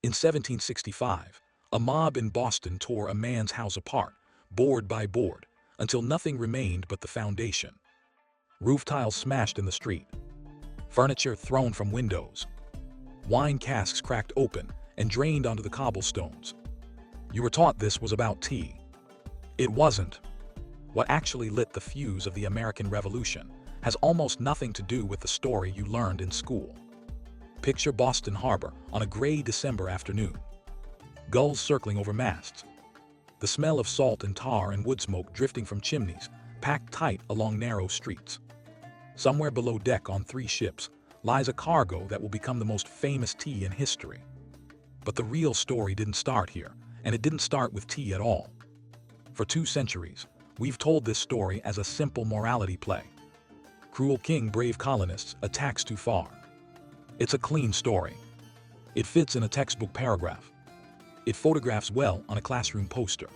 In 1765, a mob in Boston tore a man's house apart, board by board, until nothing remained but the foundation. Roof tiles smashed in the street, furniture thrown from windows, wine casks cracked open and drained onto the cobblestones. You were taught this was about tea. It wasn't. What actually lit the fuse of the American Revolution has almost nothing to do with the story you learned in school. Picture Boston Harbor on a gray December afternoon. Gulls circling over masts. The smell of salt and tar and wood smoke drifting from chimneys, packed tight along narrow streets. Somewhere below deck on 3 ships lies a cargo that will become the most famous tea in history. But the real story didn't start here, and it didn't start with tea at all. For 2 centuries, we've told this story as a simple morality play. Cruel king, brave colonists, attacks too far. It's a clean story. It fits in a textbook paragraph. It photographs well on a classroom poster.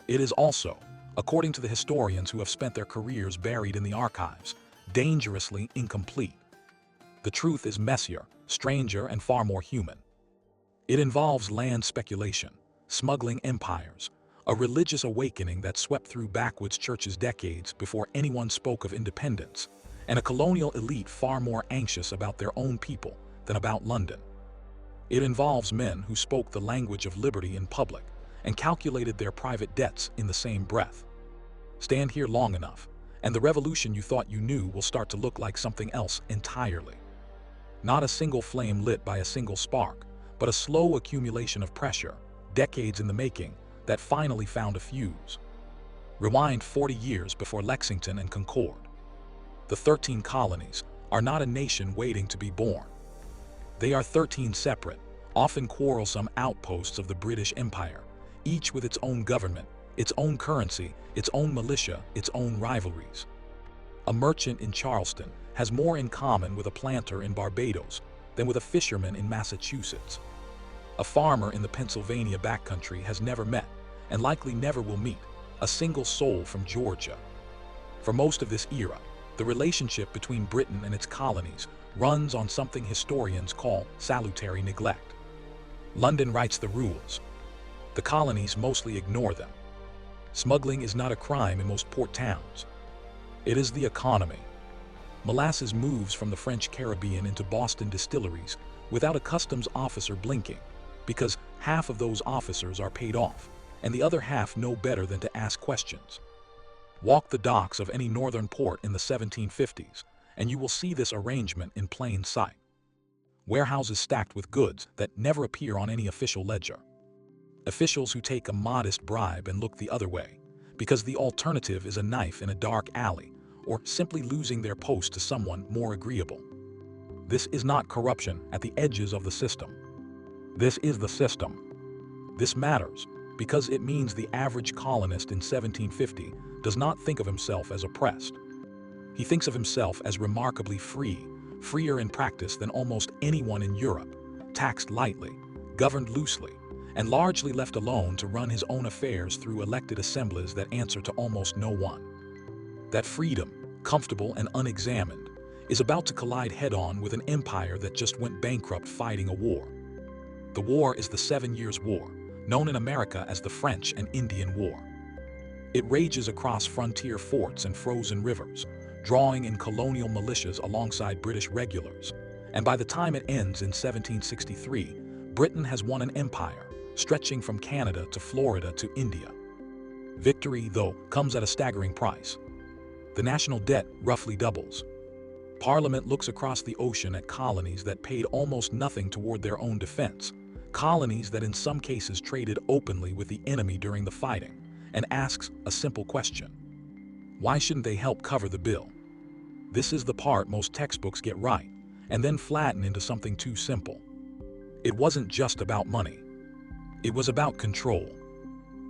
It is also, according to the historians who have spent their careers buried in the archives, dangerously incomplete. The truth is messier, stranger, and far more human. It involves land speculation, smuggling empires, a religious awakening that swept through backwoods churches decades before anyone spoke of independence, and a colonial elite far more anxious about their own people than about London. It involves men who spoke the language of liberty in public and calculated their private debts in the same breath. Stand here long enough, and the revolution you thought you knew will start to look like something else entirely. Not a single flame lit by a single spark, but a slow accumulation of pressure, decades in the making, that finally found a fuse. Rewind 40 years before Lexington and Concord. The 13 colonies are not a nation waiting to be born. They are 13 separate, often quarrelsome outposts of the British Empire, each with its own government, its own currency, its own militia, its own rivalries. A merchant in Charleston has more in common with a planter in Barbados than with a fisherman in Massachusetts. A farmer in the Pennsylvania backcountry has never met, and likely never will meet, a single soul from Georgia. For most of this era, the relationship between Britain and its colonies runs on something historians call salutary neglect. London writes the rules. The colonies mostly ignore them. Smuggling is not a crime in most port towns. It is the economy. Molasses moves from the French Caribbean into Boston distilleries without a customs officer blinking, because half of those officers are paid off, and the other half know better than to ask questions. Walk the docks of any northern port in the 1750s, and you will see this arrangement in plain sight. Warehouses stacked with goods that never appear on any official ledger. Officials who take a modest bribe and look the other way, because the alternative is a knife in a dark alley, or simply losing their post to someone more agreeable. This is not corruption at the edges of the system. This is the system. This matters because it means the average colonist in 1750 does not think of himself as oppressed. He thinks of himself as remarkably free, freer in practice than almost anyone in Europe, taxed lightly, governed loosely, and largely left alone to run his own affairs through elected assemblies that answer to almost no one. That freedom, comfortable and unexamined, is about to collide head-on with an empire that just went bankrupt fighting a war. The war is the 7 Years' War, known in America as the French and Indian War. It rages across frontier forts and frozen rivers, drawing in colonial militias alongside British regulars, and by the time it ends in 1763, Britain has won an empire, stretching from Canada to Florida to India. Victory, though, comes at a staggering price. The national debt roughly doubles. Parliament looks across the ocean at colonies that paid almost nothing toward their own defense, colonies that in some cases traded openly with the enemy during the fighting, and asks a simple question. Why shouldn't they help cover the bill? This is the part most textbooks get right, and then flatten into something too simple. It wasn't just about money. It was about control.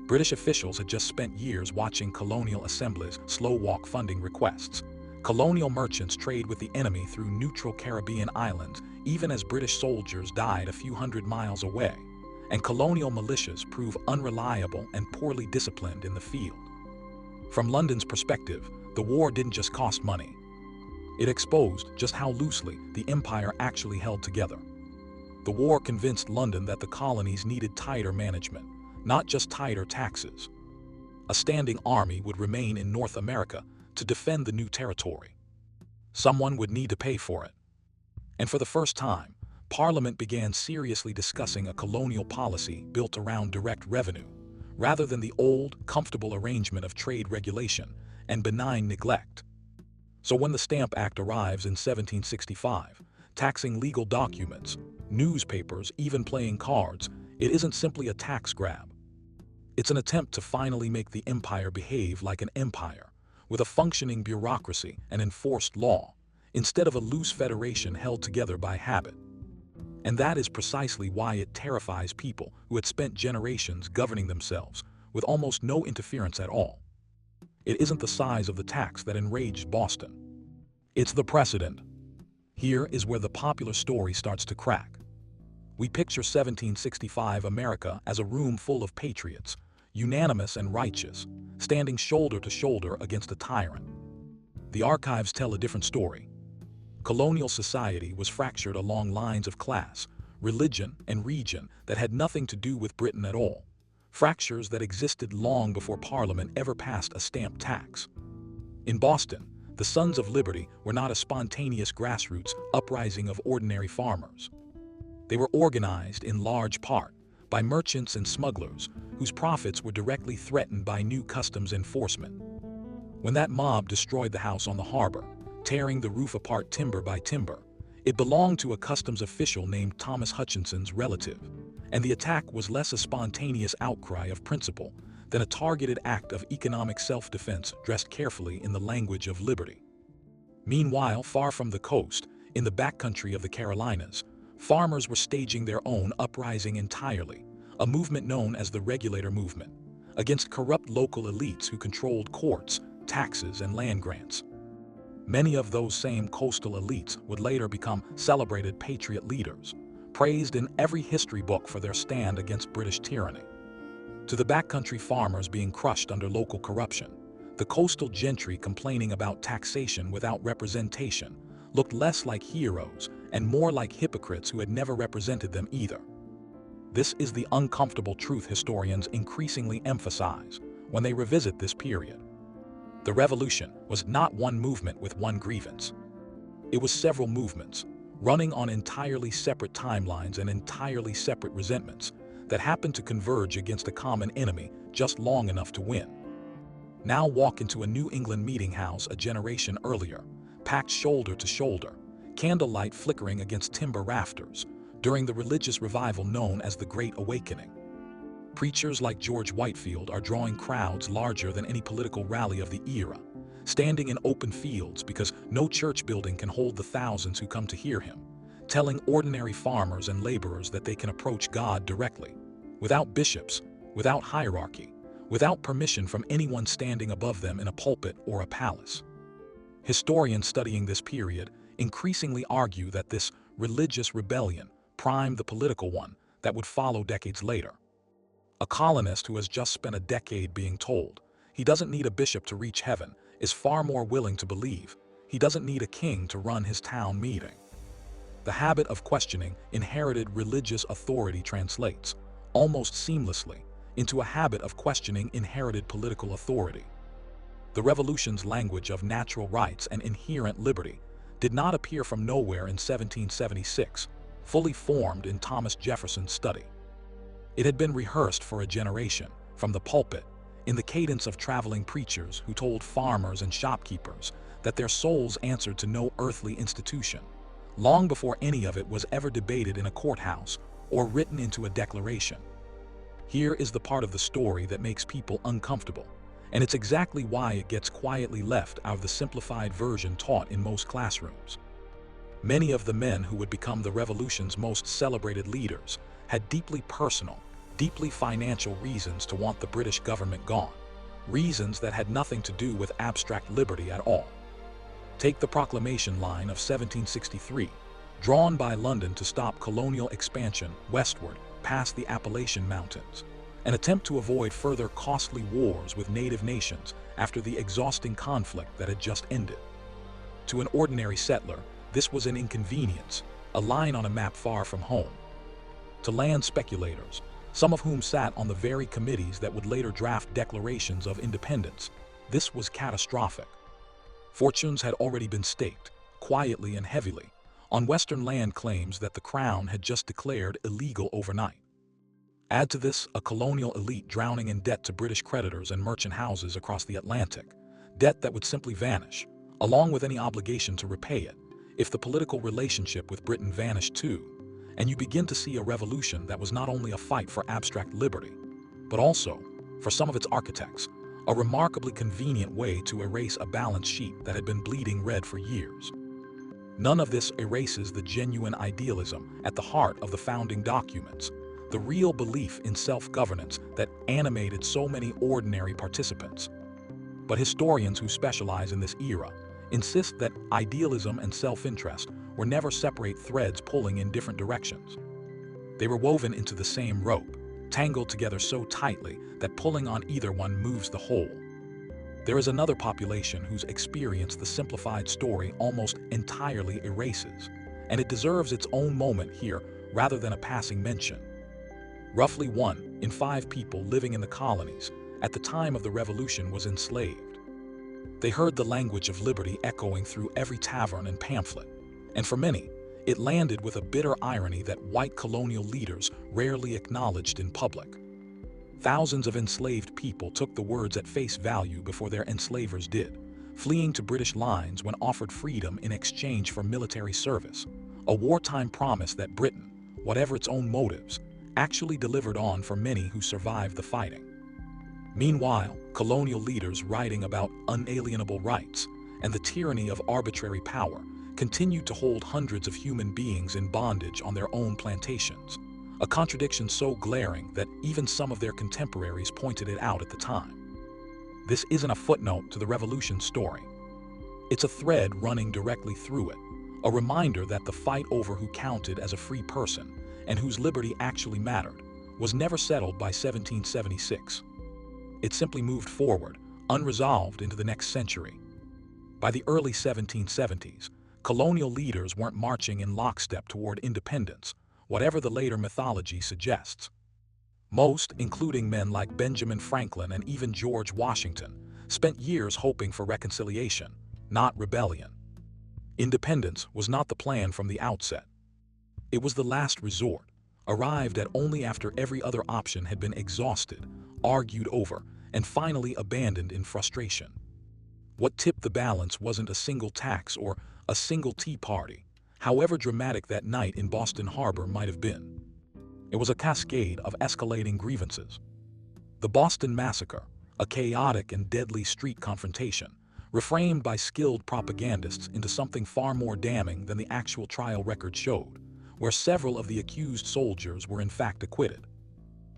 British officials had just spent years watching colonial assemblies slow-walk funding requests. Colonial merchants trade with the enemy through neutral Caribbean islands, even as British soldiers died a few hundred miles away, and colonial militias prove unreliable and poorly disciplined in the field. From London's perspective, the war didn't just cost money. It exposed just how loosely the empire actually held together. The war convinced London that the colonies needed tighter management, not just tighter taxes. A standing army would remain in North America to defend the new territory. Someone would need to pay for it. And for the first time, Parliament began seriously discussing a colonial policy built around direct revenue, rather than the old, comfortable arrangement of trade regulation and benign neglect. So when the Stamp Act arrives in 1765, taxing legal documents, newspapers, even playing cards, it isn't simply a tax grab. It's an attempt to finally make the empire behave like an empire, with a functioning bureaucracy and enforced law, instead of a loose federation held together by habit. And that is precisely why it terrifies people who had spent generations governing themselves with almost no interference at all. It isn't the size of the tax that enraged Boston. It's the precedent. Here is where the popular story starts to crack. We picture 1765 America as a room full of patriots, unanimous and righteous, standing shoulder to shoulder against a tyrant. The archives tell a different story. Colonial society was fractured along lines of class, religion, and region that had nothing to do with Britain at all. Fractures that existed long before Parliament ever passed a stamp tax. In Boston, the Sons of Liberty were not a spontaneous grassroots uprising of ordinary farmers. They were organized in large part by merchants and smugglers whose profits were directly threatened by new customs enforcement. When that mob destroyed the house on the harbor, tearing the roof apart timber by timber, it belonged to a customs official named Thomas Hutchinson's relative, and the attack was less a spontaneous outcry of principle than a targeted act of economic self-defense dressed carefully in the language of liberty. Meanwhile, far from the coast, in the backcountry of the Carolinas, farmers were staging their own uprising entirely, a movement known as the Regulator movement, against corrupt local elites who controlled courts, taxes, and land grants. Many of those same coastal elites would later become celebrated patriot leaders, praised in every history book for their stand against British tyranny. To the backcountry farmers being crushed under local corruption, the coastal gentry complaining about taxation without representation looked less like heroes and more like hypocrites who had never represented them either. This is the uncomfortable truth historians increasingly emphasize when they revisit this period. The revolution was not one movement with one grievance. It was several movements, running on entirely separate timelines and entirely separate resentments that happened to converge against a common enemy just long enough to win. Now walk into a New England meeting house a generation earlier, packed shoulder to shoulder, candlelight flickering against timber rafters, during the religious revival known as the Great Awakening. Preachers like George Whitefield are drawing crowds larger than any political rally of the era, standing in open fields because no church building can hold the thousands who come to hear him, telling ordinary farmers and laborers that they can approach God directly, without bishops, without hierarchy, without permission from anyone standing above them in a pulpit or a palace. Historians studying this period increasingly argue that this religious rebellion primed the political one that would follow decades later. A colonist who has just spent a decade being told he doesn't need a bishop to reach heaven is far more willing to believe he doesn't need a king to run his town meeting. The habit of questioning inherited religious authority translates, almost seamlessly, into a habit of questioning inherited political authority. The revolution's language of natural rights and inherent liberty did not appear from nowhere in 1776, fully formed in Thomas Jefferson's study. It had been rehearsed for a generation, from the pulpit, in the cadence of traveling preachers who told farmers and shopkeepers that their souls answered to no earthly institution, long before any of it was ever debated in a courthouse or written into a declaration. Here is the part of the story that makes people uncomfortable, and it's exactly why it gets quietly left out of the simplified version taught in most classrooms. Many of the men who would become the revolution's most celebrated leaders had deeply personal, deeply financial reasons to want the British government gone, reasons that had nothing to do with abstract liberty at all. Take the proclamation line of 1763, drawn by London to stop colonial expansion westward past the Appalachian Mountains, an attempt to avoid further costly wars with native nations after the exhausting conflict that had just ended. To an ordinary settler, this was an inconvenience, a line on a map far from home, to land speculators, some of whom sat on the very committees that would later draft declarations of independence. This was catastrophic. Fortunes had already been staked, quietly and heavily, on Western land claims that the Crown had just declared illegal overnight. Add to this a colonial elite drowning in debt to British creditors and merchant houses across the Atlantic, debt that would simply vanish, along with any obligation to repay it, if the political relationship with Britain vanished too, and you begin to see a revolution that was not only a fight for abstract liberty, but also, for some of its architects, a remarkably convenient way to erase a balance sheet that had been bleeding red for years. None of this erases the genuine idealism at the heart of the founding documents, the real belief in self-governance that animated so many ordinary participants. But historians who specialize in this era insist that idealism and self-interest were never separate threads pulling in different directions. They were woven into the same rope, tangled together so tightly that pulling on either one moves the whole. There is another population whose experience the simplified story almost entirely erases, and it deserves its own moment here rather than a passing mention. Roughly 1 in 5 people living in the colonies at the time of the Revolution was enslaved. They heard the language of liberty echoing through every tavern and pamphlet, and for many, it landed with a bitter irony that white colonial leaders rarely acknowledged in public. Thousands of enslaved people took the words at face value before their enslavers did, fleeing to British lines when offered freedom in exchange for military service, a wartime promise that Britain, whatever its own motives, actually delivered on for many who survived the fighting. Meanwhile, colonial leaders writing about unalienable rights and the tyranny of arbitrary power continued to hold hundreds of human beings in bondage on their own plantations, a contradiction so glaring that even some of their contemporaries pointed it out at the time. This isn't a footnote to the Revolution story. It's a thread running directly through it, a reminder that the fight over who counted as a free person and whose liberty actually mattered was never settled by 1776. It simply moved forward, unresolved, into the next century. By the early 1770s, colonial leaders weren't marching in lockstep toward independence, whatever the later mythology suggests. Most, including men like Benjamin Franklin and even George Washington, spent years hoping for reconciliation, not rebellion. Independence was not the plan from the outset. It was the last resort, arrived at only after every other option had been exhausted, argued over, and finally abandoned in frustration. What tipped the balance wasn't a single tax or a single tea party, however dramatic that night in Boston Harbor might have been. It was a cascade of escalating grievances. The Boston Massacre, a chaotic and deadly street confrontation, reframed by skilled propagandists into something far more damning than the actual trial record showed, where several of the accused soldiers were in fact acquitted.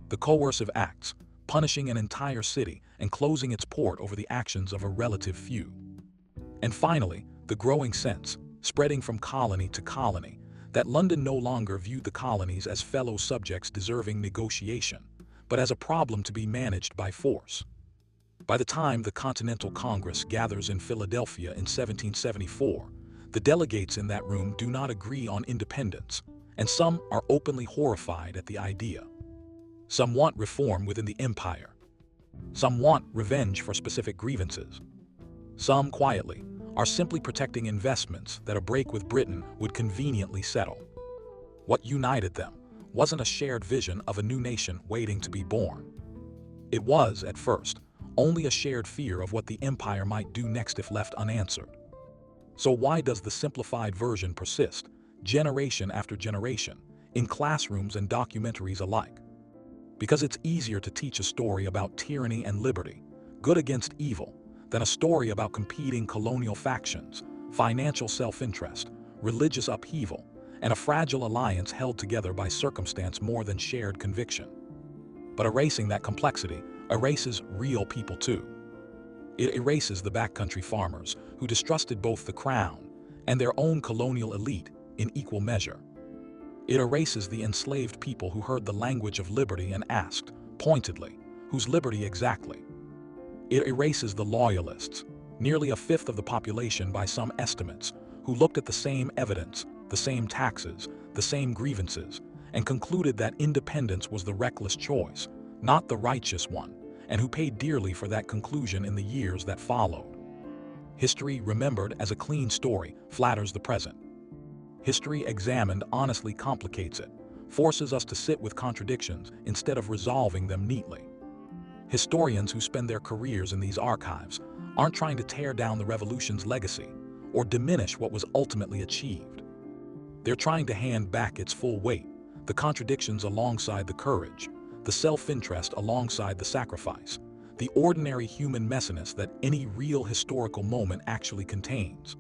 The coercive acts, punishing an entire city and closing its port over the actions of a relative few. And finally, the growing sense, spreading from colony to colony, that London no longer viewed the colonies as fellow subjects deserving negotiation, but as a problem to be managed by force. By the time the Continental Congress gathers in Philadelphia in 1774, the delegates in that room do not agree on independence, and some are openly horrified at the idea. Some want reform within the empire. Some want revenge for specific grievances. Some, quietly, are simply protecting investments that a break with Britain would conveniently settle. What united them wasn't a shared vision of a new nation waiting to be born. It was, at first, only a shared fear of what the empire might do next if left unanswered. So why does the simplified version persist, generation after generation, in classrooms and documentaries alike? Because it's easier to teach a story about tyranny and liberty, good against evil, than a story about competing colonial factions, financial self-interest, religious upheaval, and a fragile alliance held together by circumstance more than shared conviction. But erasing that complexity erases real people too. It erases the backcountry farmers who distrusted both the crown and their own colonial elite in equal measure. It erases the enslaved people who heard the language of liberty and asked, pointedly, whose liberty exactly? It erases the loyalists, nearly a fifth of the population by some estimates, who looked at the same evidence, the same taxes, the same grievances, and concluded that independence was the reckless choice, not the righteous one, and who paid dearly for that conclusion in the years that followed. History remembered as a clean story flatters the present. History examined honestly complicates it, forces us to sit with contradictions instead of resolving them neatly. Historians who spend their careers in these archives aren't trying to tear down the revolution's legacy or diminish what was ultimately achieved. They're trying to hand back its full weight, the contradictions alongside the courage, the self-interest alongside the sacrifice, the ordinary human messiness that any real historical moment actually contains.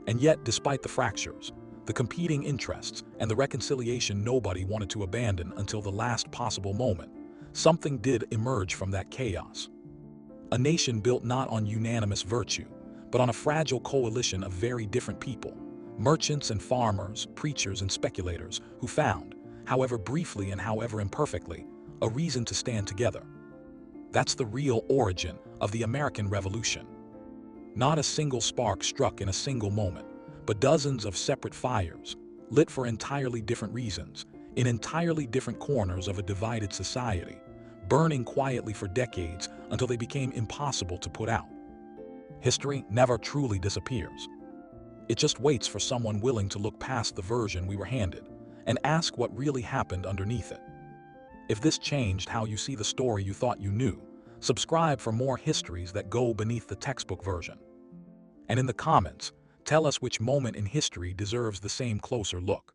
And yet, despite the fractures, the competing interests, and the reconciliation nobody wanted to abandon until the last possible moment, something did emerge from that chaos. A nation built not on unanimous virtue, but on a fragile coalition of very different people, merchants and farmers, preachers and speculators, who found, however briefly and however imperfectly, a reason to stand together. That's the real origin of the American Revolution. Not a single spark struck in a single moment, but dozens of separate fires, lit for entirely different reasons, in entirely different corners of a divided society, burning quietly for decades until they became impossible to put out. History never truly disappears. It just waits for someone willing to look past the version we were handed and ask what really happened underneath it. If this changed how you see the story you thought you knew, subscribe for more histories that go beneath the textbook version. And in the comments, tell us which moment in history deserves the same closer look.